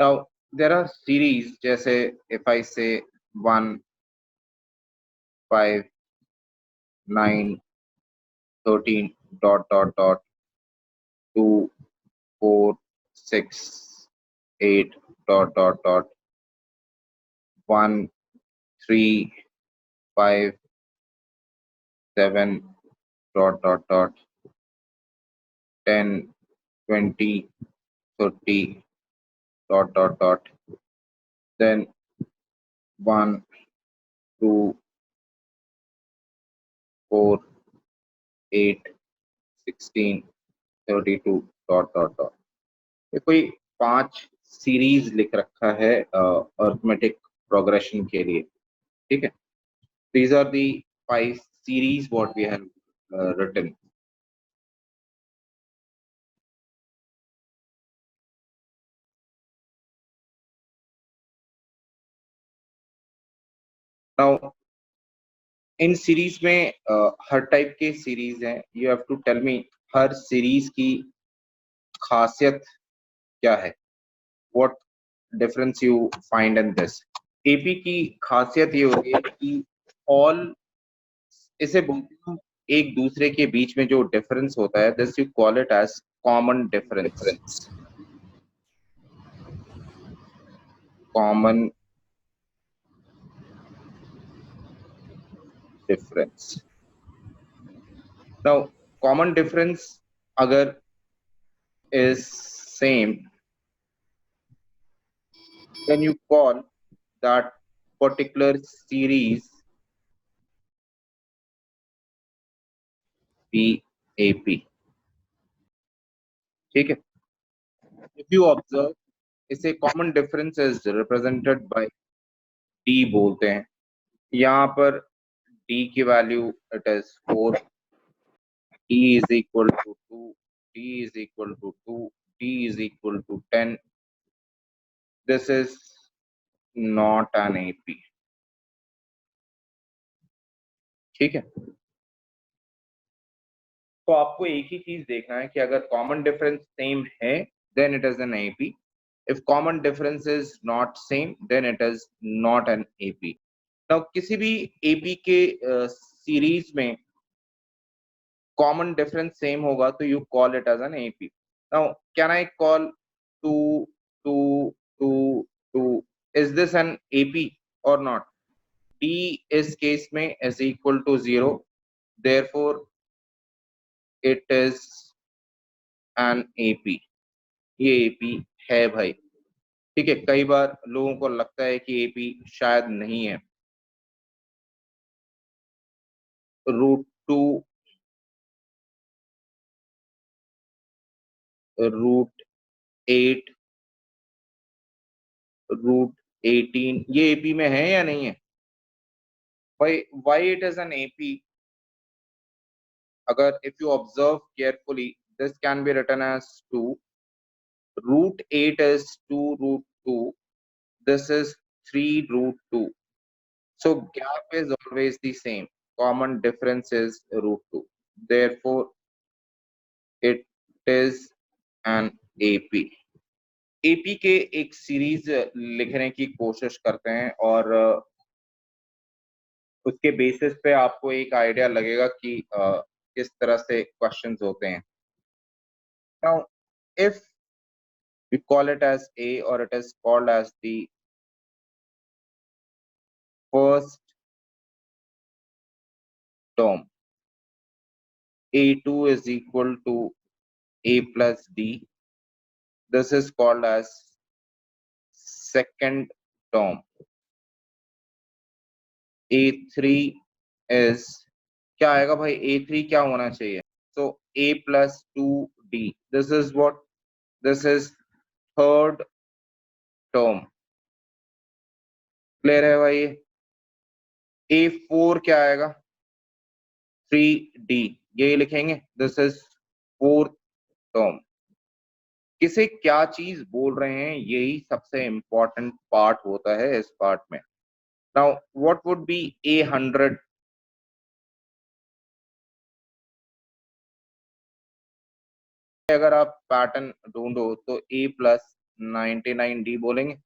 Now there are series जैसे if I say 1, 5, 9, 13 dot dot dot 2, 4, 6, 8 dot dot dot 1, 3, 5, 7 dot dot dot 10, 20, 30 dot dot dot, then 1, 2, 4, 8, 16, 32 dot dot dot. ये कोई 5 series लिख रखा है arithmetic progression के लिए। ठीक है, these are the 5 series what we have written. Now इन सीरीज में हर टाइप के सीरीज हैं। You have to tell me हर सीरीज की खासियत क्या है, what difference you find in this. AP की खासियत ये होती है कि ऑल, इसे बोलते हैं एक दूसरे के बीच में जो डिफरेंस होता है, this you call it as common difference. Common difference. Now common difference अगर is same, then you call that particular series PAP. ठीक है, if you observe, इसे common difference is represented by D बोलते हैं। यहाँ पर D की value it is 4, D is equal to 2, D is equal to 2, D is equal to 10. This is not an AP. ठीक है, तो आपको एक ही चीज देखना है कि अगर कॉमन डिफरेंस सेम है then it is an AP, if common difference is not same then it is not an AP. Now किसी भी एपी के सीरीज में कॉमन डिफरेंस सेम होगा तो you call it as an AP. Now can I call 2 2 2 2, is this an AP और नॉट? D इस case में is equal to 0, therefore it is an AP. ये एपी है भाई। ठीक है, कई बार लोगों को लगता है कि एपी शायद नहीं है। √2, √8, √18 ये एपी में है या नहीं है? Why it is an AP? अगर if you observe carefully, this can be written as 2, √8 is 2 √2, this is 3 √2, so gap is always the same, common difference is √2, therefore it is an AP। AP के एक series लिखने की कोशिश करते हैं और उसके बेसिस पे आपको एक आइडिया लगेगा कि किस तरह से क्वेश्चंस होते हैं। Now if we call it as A or it is called as the first term, A2 is equal to A plus D, this is called as second term। A3 is, क्या आएगा भाई? A3 क्या होना चाहिए? So A plus 2D, this is what, this is third term। Clear है भाई? A4 क्या आएगा? 3D, ये लिखेंगे, दिस इज फोर्थ टर्म। किसे क्या चीज बोल रहे हैं, यही सबसे इंपॉर्टेंट पार्ट होता है इस पार्ट में। Now what would be A100? अगर आप पैटर्न ढूंढो तो A+ 99D बोलेंगे।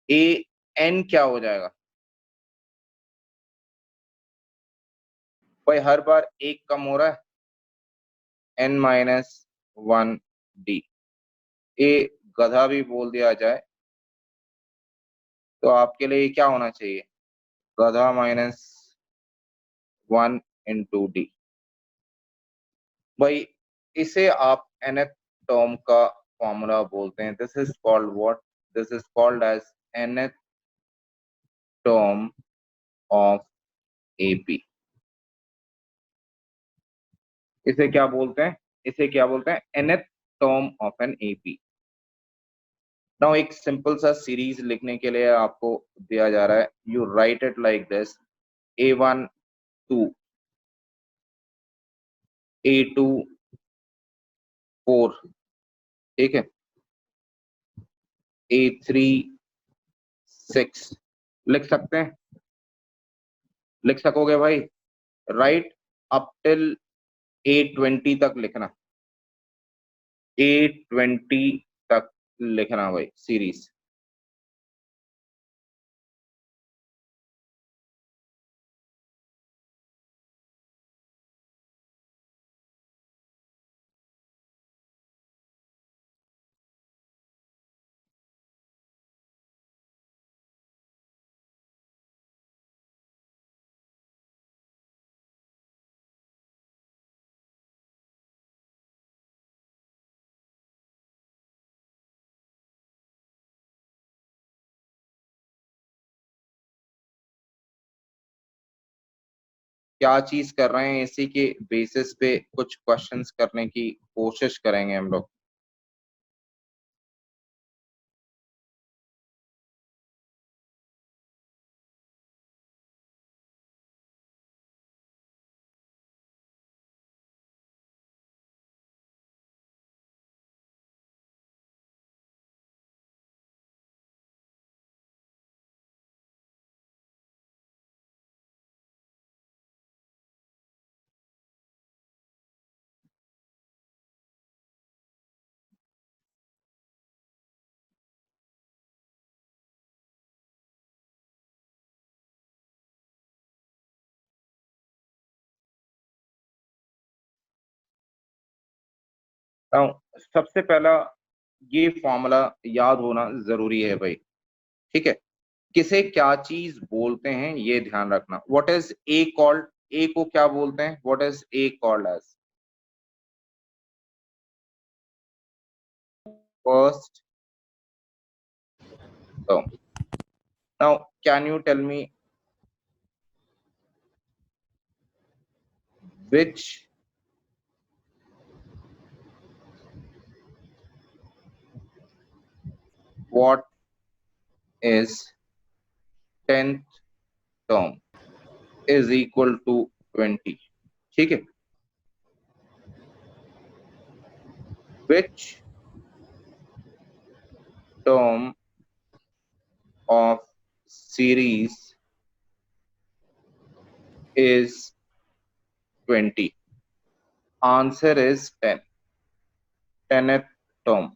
ए एन क्या हो जाएगा भाई, हर बार एक कम हो रहा है, n-1D। ए गधा भी बोल दिया जाए तो आपके लिए क्या होना चाहिए, गधा -1 × D। भाई इसे आप nth टर्म का फॉर्मूला बोलते हैं। This is called what, this is called as nth term of AP. इसे क्या बोलते हैं, इसे क्या बोलते हैं, nth term of an AP. Now एक सिंपल सा सीरीज लिखने के लिए आपको दिया जा रहा है, you write it like this, A1 2, A2 4, ठीक है, A3 6। लिख सकते हैं, लिख सकोगे भाई, राइट अप टिल A20 तक लिखना, A20 तक लिखना भाई सीरीज। क्या चीज कर रहे हैं, इसी के बेसिस पे कुछ क्वेश्चंस करने की कोशिश करेंगे हम लोग। सबसे पहला ये फॉर्मूला याद होना जरूरी है भाई, ठीक है। किसे क्या चीज बोलते हैं ये ध्यान रखना। What is a called, a को क्या बोलते हैं, what is a called as, first term. Now can you tell me which what is 10th term is equal to 20, ठीक है। Which term of series is 20, answer is 10, 10th term,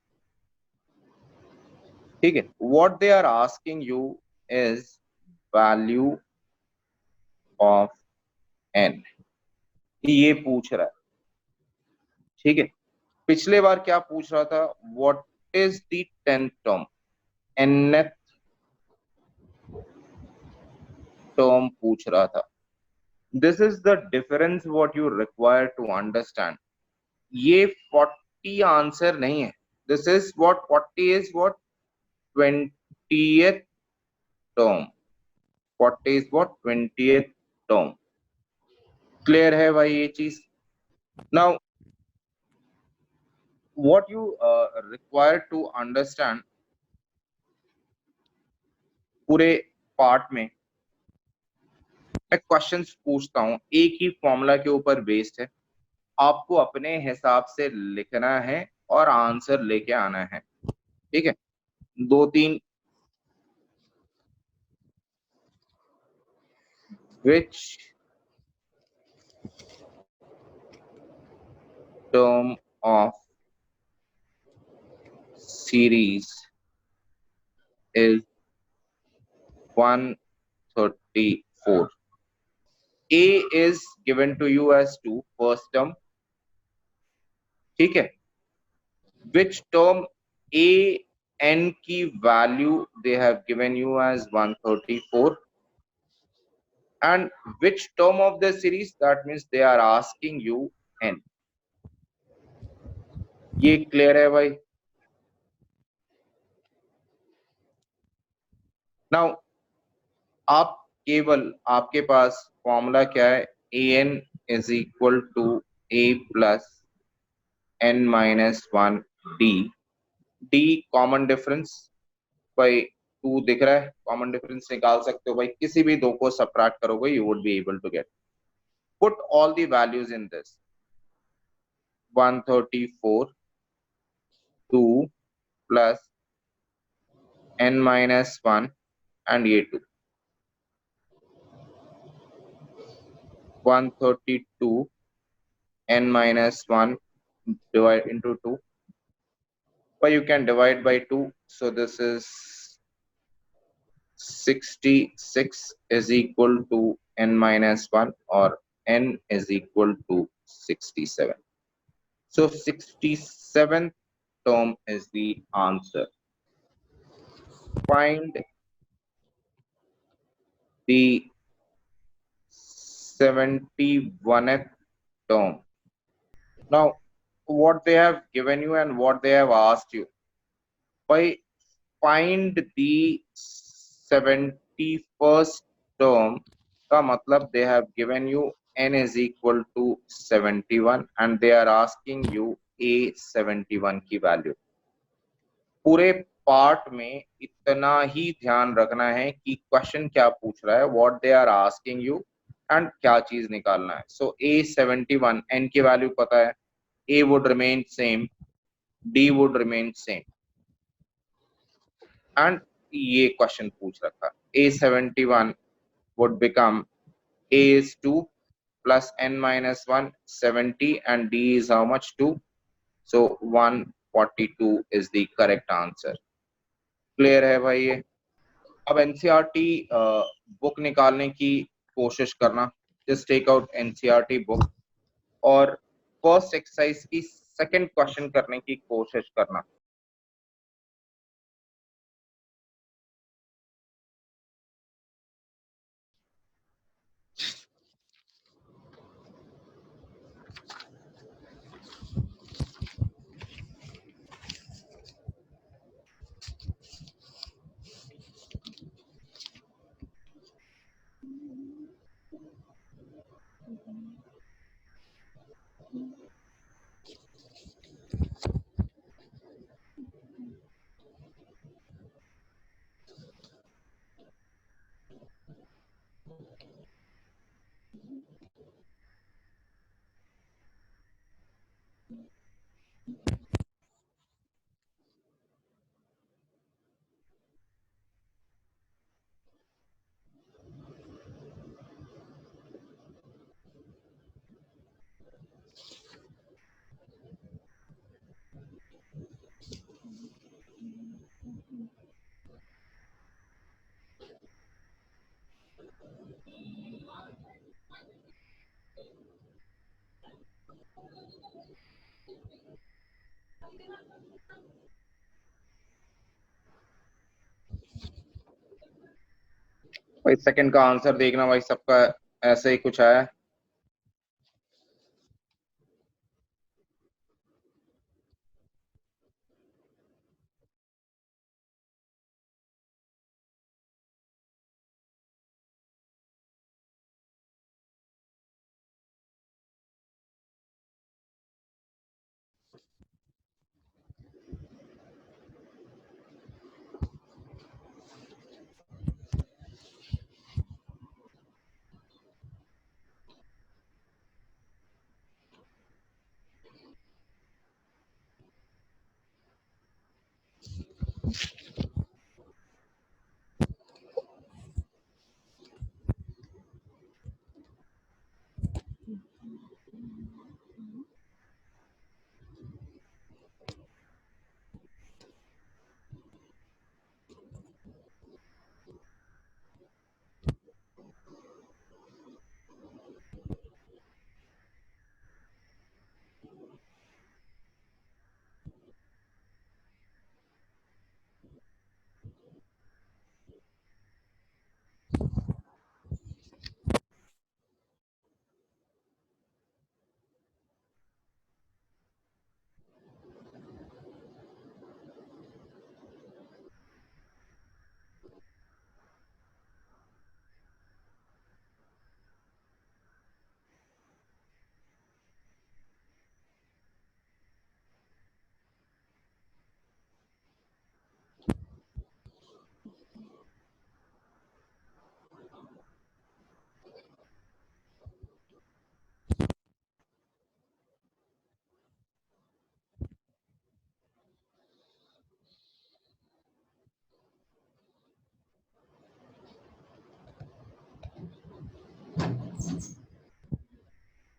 ठीक है। what they are asking you is value of n, ये पूछ रहा है, ठीक है। पिछले बार क्या पूछ रहा था, what is the 10th term, nth term पूछ रहा था। this is the difference what you require to understand, ये 40 आंसर नहीं है। this is what 40 is what 20th term, 40 is what 20th term। Clear है भाई ये चीज। Now what you require to understand, पूरे पार्ट में मैं क्वेश्चंस पूछता हूं, एक ही फॉर्मूला के ऊपर बेस्ड है, आपको अपने हिसाब से लिखना है और आंसर लेके आना है, ठीक है। दो तीन, विच term of series is 134. A is given to you as 2 first term, ठीक है. Which term a n की value they have given you as 134, and which term of the series, that means they are asking you n. ये clear है भाई? Now आप केवल आपके पास formula क्या है, A N is equal to A plus N minus one D. D common difference भाई 2 दिख रहा है, कॉमन डिफरेंस निकाल सकते हो भाई, किसी भी दो को सबट्रैक्ट करोगे you would be able to get. Put all the values in this. 134 2 plus n minus 1 and ये 2. 132 n minus 1 divide into 2, but you can divide by 2, so this is 66 is equal to n minus 1, or n is equal to 67. So 67th term is the answer. Find the 71th term. Now, what they have given you and what they have asked you, by find the 71st term का मतलब they have given you n is equal to 71 and they are asking you a 71 की value. पूरे part में इतना ही ध्यान रखना है कि क्वेश्चन क्या पूछ रहा है, what they are asking you, and क्या चीज निकालना है. सो A71 n की वैल्यू पता है, a would remain same, d would remain same, and ये क्वेश्चन पूछ रखा. A71 would become a is 2 plus n minus 1 70 and d is how much, 2, so 142 is the correct answer. Clear है भाई ये? अब एनसीईआरटी बुक निकालने की कोशिश करना. Just take out NCERT book और फर्स्ट एक्सरसाइज की सेकंड क्वेश्चन करने की कोशिश करना. भाई सेकंड का आंसर देखना भाई, सबका ऐसे ही कुछ आया.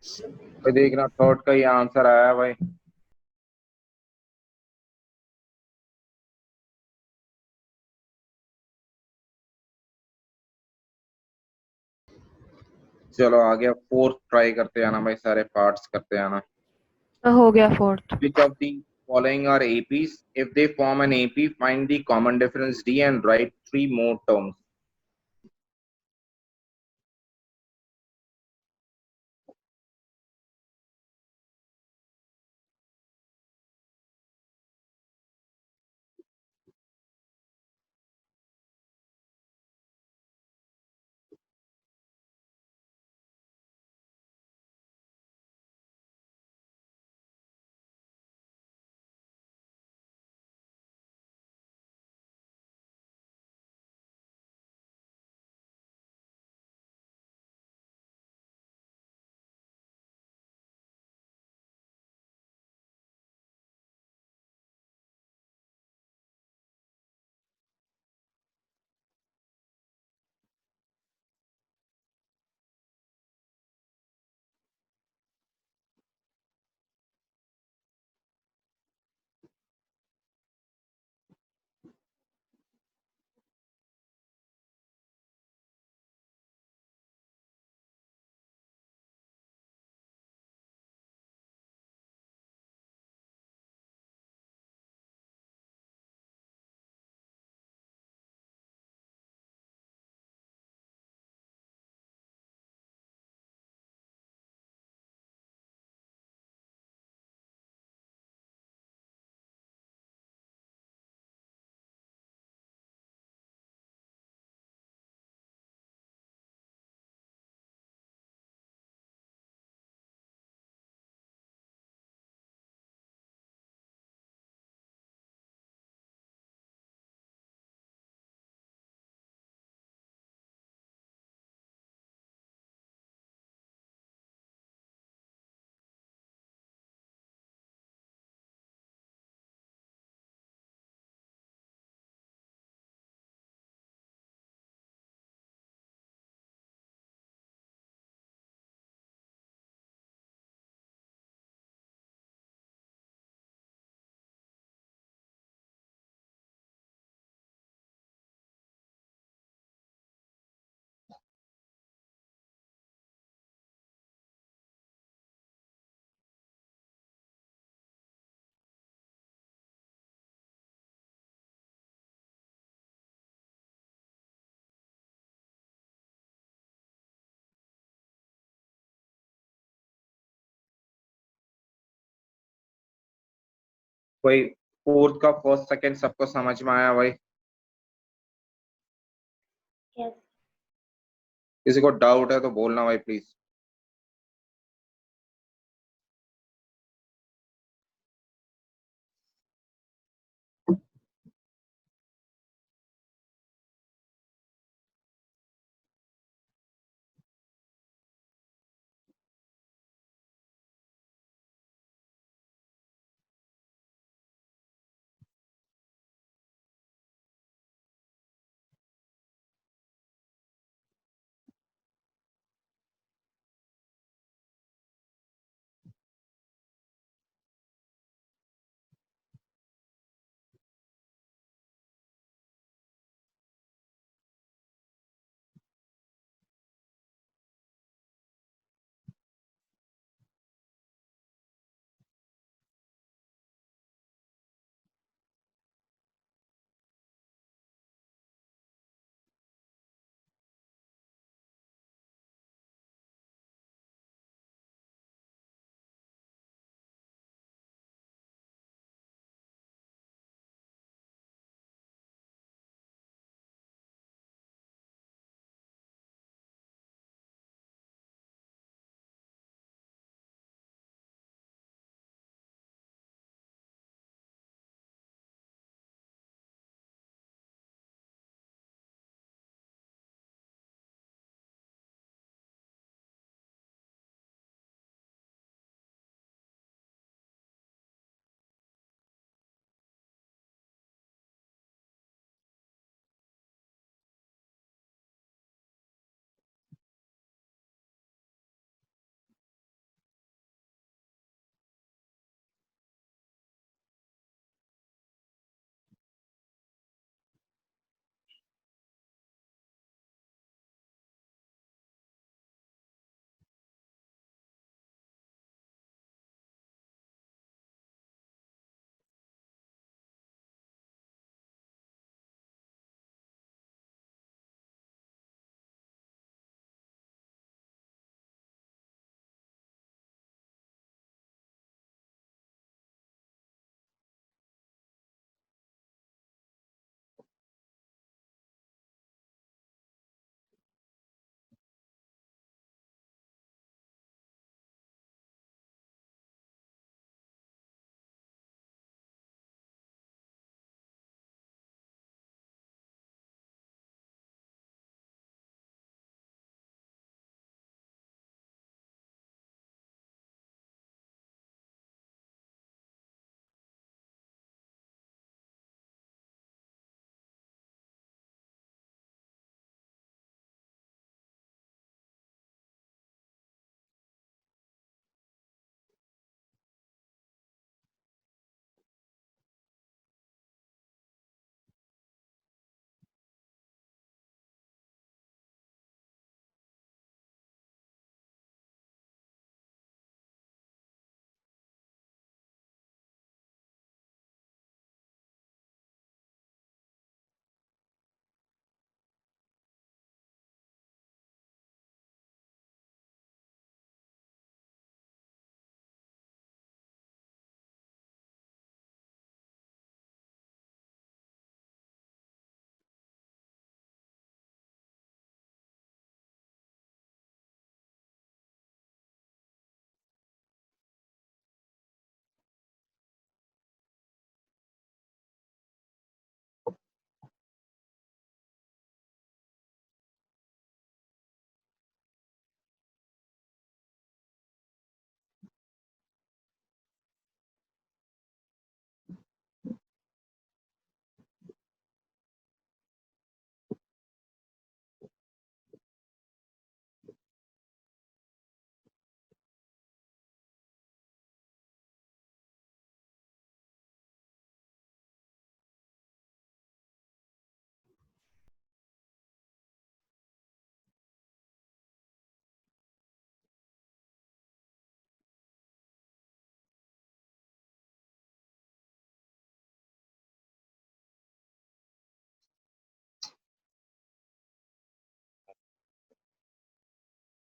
भाई देखना थर्ड का ही आंसर आया भाई। चलो आ गया फोर्थ, ट्राई करते आना भाई, सारे पार्ट्स करते आना। तो हो गया fourth. Which of the following are APs? If they form an AP, find the common difference D and write three more terms. भाई फोर्थ का फर्स्ट सेकंड सबको समझ में आया भाई? यस। किसी को डाउट है तो बोलना भाई please.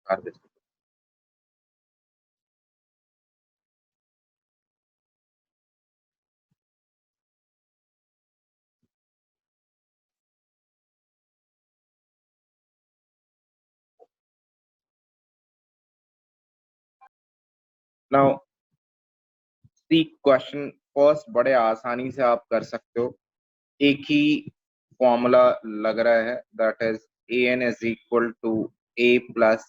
harvest. Now C question first बड़े आसानी से आप कर सकते हो, एक ही फॉर्मूला लग रहा है, that is a N is equal to A plus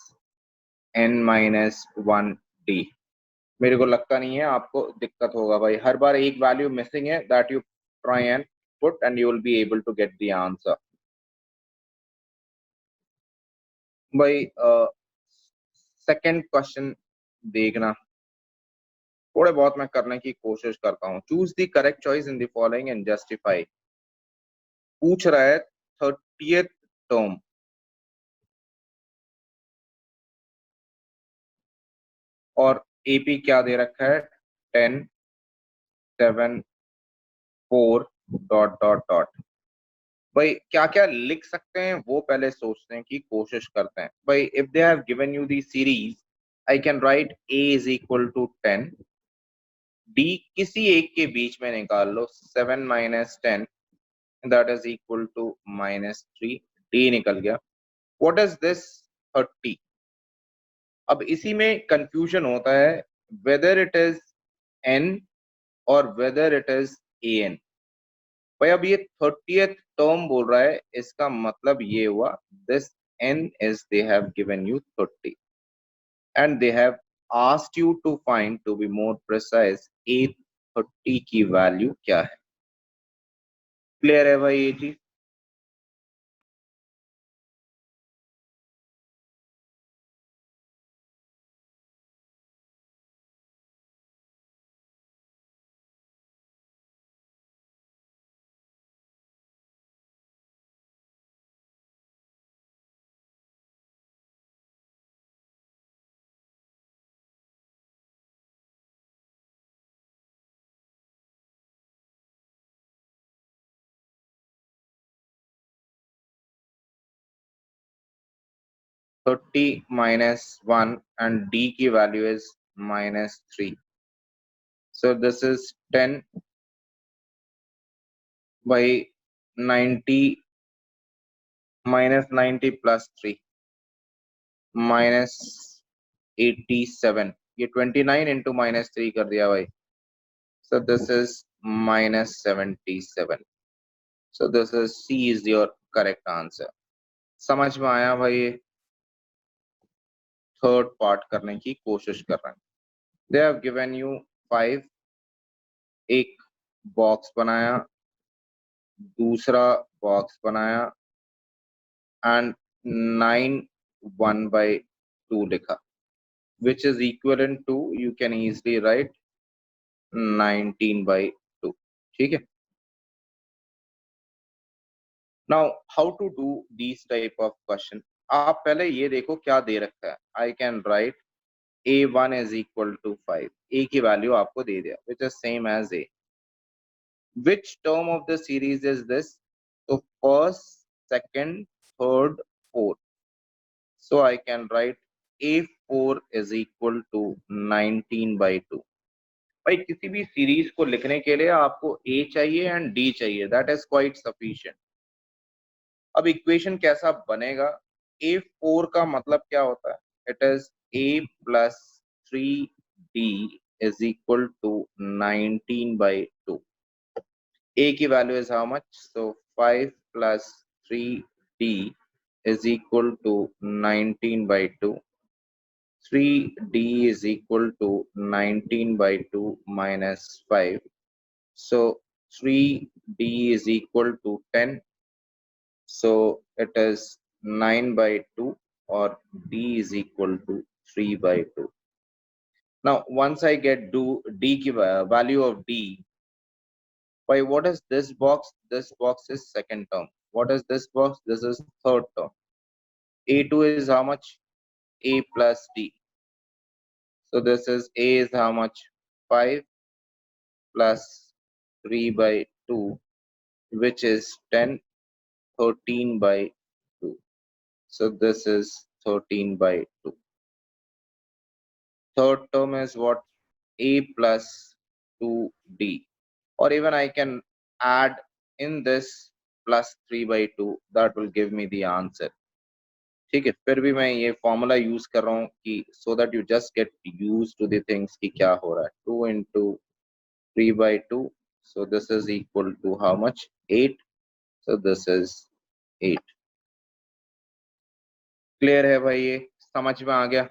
N minus one d. मेरे को लगता नहीं है आपको दिक्कत होगा भाई, हर बार एक वैल्यू मिसिंग है, that you try and put and you will be able to get the answer. भाई सेकंड क्वेश्चन देखना, थोड़े बहुत मैं करने की कोशिश करता हूँ। Choose the correct choice in the following and justify. पूछ रहा है 30th टर्म, और एपी क्या दे रखा है, 10 7 4 डॉट डॉट डॉट। भाई क्या क्या लिख सकते हैं वो पहले सोचने की कोशिश करते हैं। भाई if they have given you the series, I can write a is equal to 10, d किसी एक के बीच में निकाल लो, 7 minus 10 that is equal to minus 3, d निकल गया। What is this 30? अब इसी में कंफ्यूजन होता है वेदर इट इज एन और whether it is a n. भाई अब ये 30th टर्म बोल रहा है, इसका मतलब ये हुआ this n is they have given you 30 and they have asked you to find, to be more precise, a 30 की वैल्यू क्या है। क्लियर है भाई ये चीज? Thirty minus one and D की value is minus 3, so this is 10 by 90 minus 90 plus 3 minus 87, ये 29 into minus 3 कर दिया भाई, so this is minus 77, so this is C is your correct answer। समझ में आया भाई? ये थर्ड पार्ट करने की कोशिश कर रहे हैं। दे हैव गिवन यू 5, एक बॉक्स बनाया, दूसरा बॉक्स बनाया एंड 9 1/2 लिखा, which is equivalent to, you can easily write 19/2। ठीक है। Now how to do this type of question, आप पहले ये देखो क्या दे रखा है। I can write a1 is equal to 5, a की वैल्यू आपको दे दिया, which is same as a। which term of the series is this? So first, second, third, fourth, so I can write a4 is equal to 19/2। भाई किसी भी series को लिखने के लिए आपको a चाहिए एंड d चाहिए, दैट इज क्वाइट सफिशिएंट। अब इक्वेशन कैसा बनेगा, a4 का मतलब क्या होता है, it is a plus 3d is equal to 19/2। a की value is how much, so 5 plus 3d is equal to 19/2। 3d is equal to 19/2 minus 5, so 3d is equal to 10, so it is 9/2 or d is equal to 3/2। now once I get d की value of d, by what is this box, this box is second term, what is this box, this is third term, a2 is how much, a plus d, so this is a is how much, 5 plus 3/2, which is 10, 13/2, so this is 13/2। third term is what? A plus 2D, or even I can add in this plus 3/2, that will give me the answer. ठीक है, फिर भी मैं ये formula use कर रहा हूँ कि so that you just get used to the things कि क्या हो रहा है. 2 into 3/2, so this is equal to how much? 8. So this is 8. Clear है भाई, ये समझ में आ गया?